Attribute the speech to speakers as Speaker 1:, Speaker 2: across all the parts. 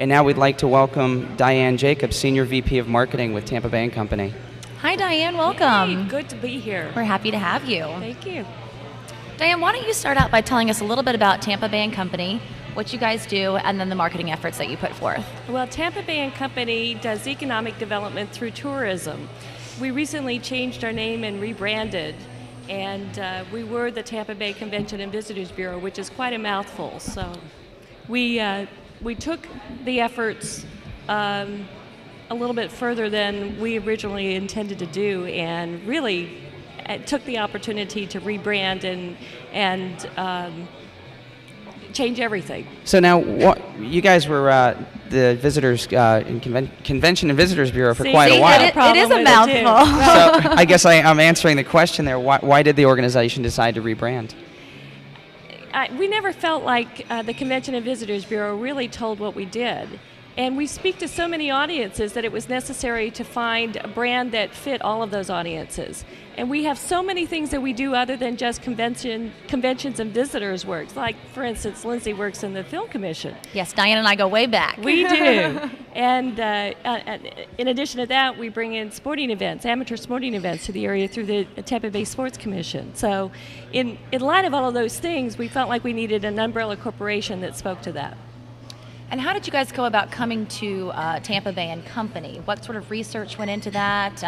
Speaker 1: And now we'd like to welcome Dianne Jacob, Senior VP of Marketing with Tampa Bay Company.
Speaker 2: Hi, Dianne. Welcome.
Speaker 3: Hey, good to be here.
Speaker 2: We're happy to have you.
Speaker 3: Thank you.
Speaker 2: Dianne, why don't you start out by telling us a little bit about Tampa Bay Company, what you guys do, and then the marketing efforts that you put forth.
Speaker 3: Well, Tampa Bay Company does economic development through tourism. We recently changed our name and rebranded, and we were the Tampa Bay Convention and Visitors Bureau, which is quite a mouthful. So we took the efforts a little bit further than we originally intended to do, and really took the opportunity to rebrand and change everything.
Speaker 1: So now, you guys were the Visitors Convention and Visitors Bureau for quite a while.
Speaker 2: It is a mouthful.
Speaker 1: So I guess I'm answering the question there. Why did the organization decide to rebrand?
Speaker 3: We never felt like the Convention and Visitors Bureau really told what we did. And we speak to so many audiences that it was necessary to find a brand that fit all of those audiences. And we have so many things that we do other than just conventions and visitors works. Like, for instance, Lindsey works in the Film Commission.
Speaker 2: Yes, Dianne and I go way back.
Speaker 3: We do. And in addition to that, we bring in sporting events, amateur sporting events to the area through the Tampa Bay Sports Commission. So in light of all of those things, we felt like we needed an umbrella corporation that spoke to that.
Speaker 2: And how did you guys go about coming to Tampa Bay and Company? What sort of research went into that?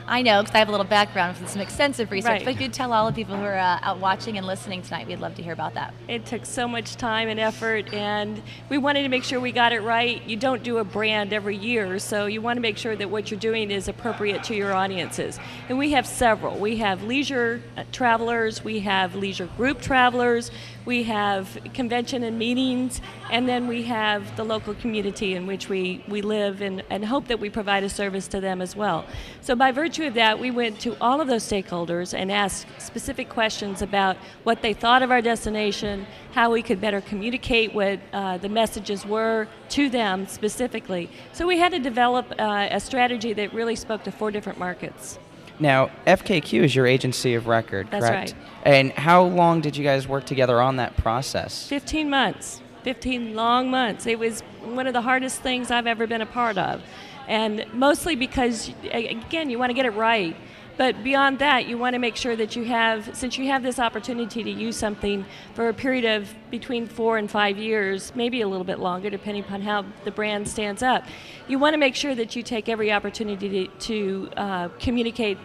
Speaker 2: I know, because I have a little background from some extensive research,
Speaker 3: right.
Speaker 2: But if you'd tell all the people who are out watching and listening tonight, we'd love to hear about that.
Speaker 3: It took so much time and effort, and we wanted to make sure we got it right. You don't do a brand every year, so you want to make sure that what you're doing is appropriate to your audiences. And we have several. We have leisure travelers, we have leisure group travelers, we have convention and meetings, and then we have the local community in which we live and hope that we provide a service to them as well. So by virtue of that, we went to all of those stakeholders and asked specific questions about what they thought of our destination, how we could better communicate what the messages were to them specifically. So we had to develop a strategy that really spoke to 4 different markets.
Speaker 1: Now, FKQ is your agency of record, correct?
Speaker 3: That's right.
Speaker 1: And how long did you guys work together on that process?
Speaker 3: 15 months. 15 long months. It was one of the hardest things I've ever been a part of. And mostly because, again, you want to get it right. But beyond that, you want to make sure that you have, since you have this opportunity to use something for a period of between 4 and 5 years, maybe a little bit longer, depending upon how the brand stands up, you want to make sure that you take every opportunity to communicate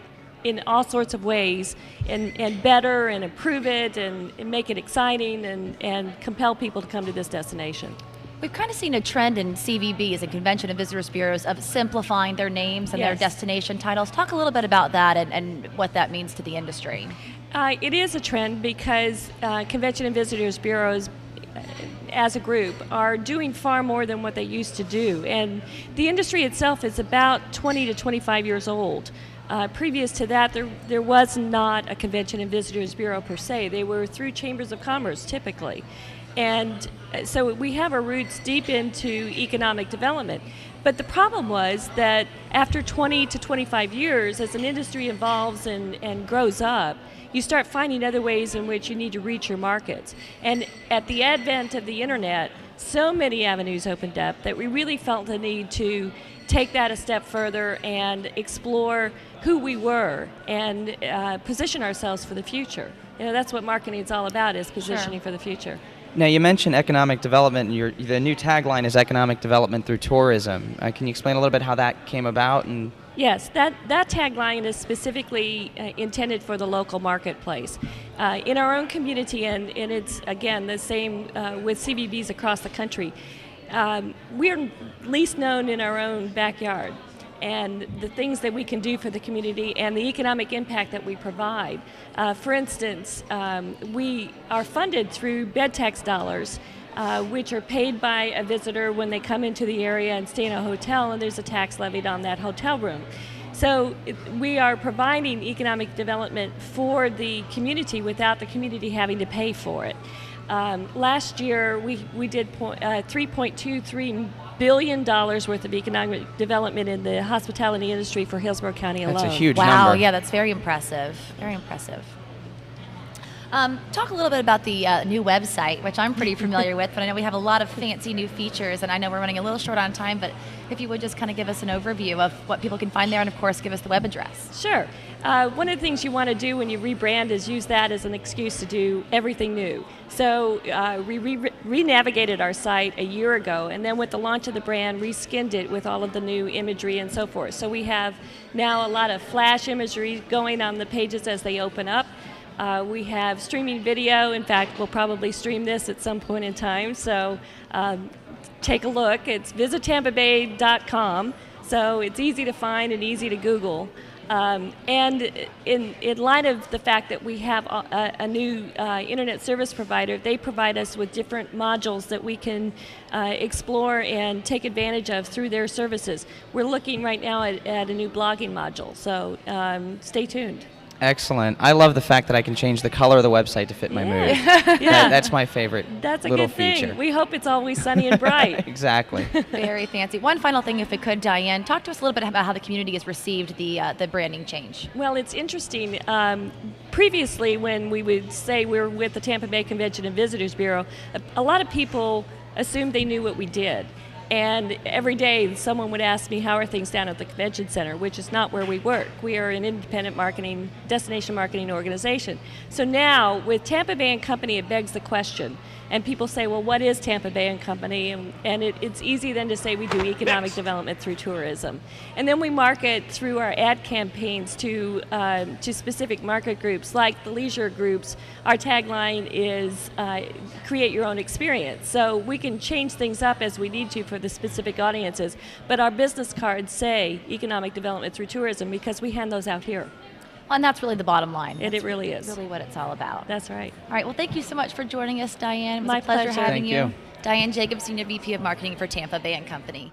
Speaker 3: in all sorts of ways and better and improve it and make it exciting and compel people to come to this destination.
Speaker 2: We've kind of seen a trend in CVBs and Convention and Visitors Bureaus of simplifying their names and their destination titles. Talk a little bit about that and what that means to the industry.
Speaker 3: It is a trend because Convention and Visitors Bureaus as a group are doing far more than what they used to do. And the industry itself is about 20 to 25 years old. Previous to that, there was not a Convention and Visitors Bureau per se. They were through chambers of commerce, typically. And so we have our roots deep into economic development. But the problem was that after 20 to 25 years, as an industry evolves and grows up, you start finding other ways in which you need to reach your markets. And at the advent of the internet, so many avenues opened up that we really felt the need to take that a step further and explore who we were and position ourselves for the future. You know, that's what marketing is all about, is positioning for the future.
Speaker 1: Now, you mentioned economic development, and the new tagline is economic development through tourism. Can you explain a little bit how that came about? And
Speaker 3: Yes, that tagline is specifically intended for the local marketplace. In our own community, and it's, again, the same with CVBs across the country, we're least known in our own backyard. And the things that we can do for the community and the economic impact that we provide. For instance, we are funded through bed tax dollars, which are paid by a visitor when they come into the area and stay in a hotel, and there's a tax levied on that hotel room. So we are providing economic development for the community without the community having to pay for it. Last year, we did $3.23 billion worth of economic development in the hospitality industry for Hillsborough County alone.
Speaker 1: That's a huge
Speaker 2: number.
Speaker 1: number.
Speaker 2: Yeah, that's very impressive. Very impressive. Talk a little bit about the new website, which I'm pretty familiar with, but I know we have a lot of fancy new features, and I know we're running a little short on time, but if you would just kind of give us an overview of what people can find there, and of course give us the web address.
Speaker 3: Sure. One of the things you want to do when you rebrand is use that as an excuse to do everything new. So we re-navigated our site a year ago, and then with the launch of the brand, reskinned it with all of the new imagery and so forth. So we have now a lot of flash imagery going on the pages as they open up. We have streaming video. In fact, we'll probably stream this at some point in time. So take a look. It's visitTampaBay.com. So it's easy to find and easy to Google. And in light of the fact that we have a new internet service provider, they provide us with different modules that we can explore and take advantage of through their services. We're looking right now at a new blogging module, so stay tuned.
Speaker 1: Excellent. I love the fact that I can change the color of the website to fit my mood.
Speaker 3: Yeah.
Speaker 1: That's my favorite
Speaker 3: That's a
Speaker 1: little
Speaker 3: good thing.
Speaker 1: feature.
Speaker 3: We hope it's always sunny and bright.
Speaker 1: Exactly.
Speaker 2: Very fancy. One final thing, if it could, Dianne, talk to us a little bit about how the community has received the branding change.
Speaker 3: Well, it's interesting. Previously, when we would say we're with the Tampa Bay Convention and Visitors Bureau, a lot of people assumed they knew what we did. And every day someone would ask me, how are things down at the convention center, which is not where we work. We are an independent marketing, destination marketing organization. So now with Tampa Bay Company, it begs the question. And people say, well, what is Tampa Bay Company? And it's easy then to say we do economic development through tourism. And then we market through our ad campaigns to specific market groups, like the leisure groups. Our tagline is create your own experience. So we can change things up as we need to for the specific audiences. But our business cards say economic development through tourism because we hand those out here.
Speaker 2: And that's really the bottom line.
Speaker 3: And it really is.
Speaker 2: Really what it's all about.
Speaker 3: That's right.
Speaker 2: All right. Well, thank you so much for joining us, Dianne. It was
Speaker 3: My
Speaker 2: a pleasure
Speaker 3: pleasure.
Speaker 2: having
Speaker 1: Thank you.
Speaker 2: Dianne Jacob, Senior VP of Marketing for Tampa Bay Company.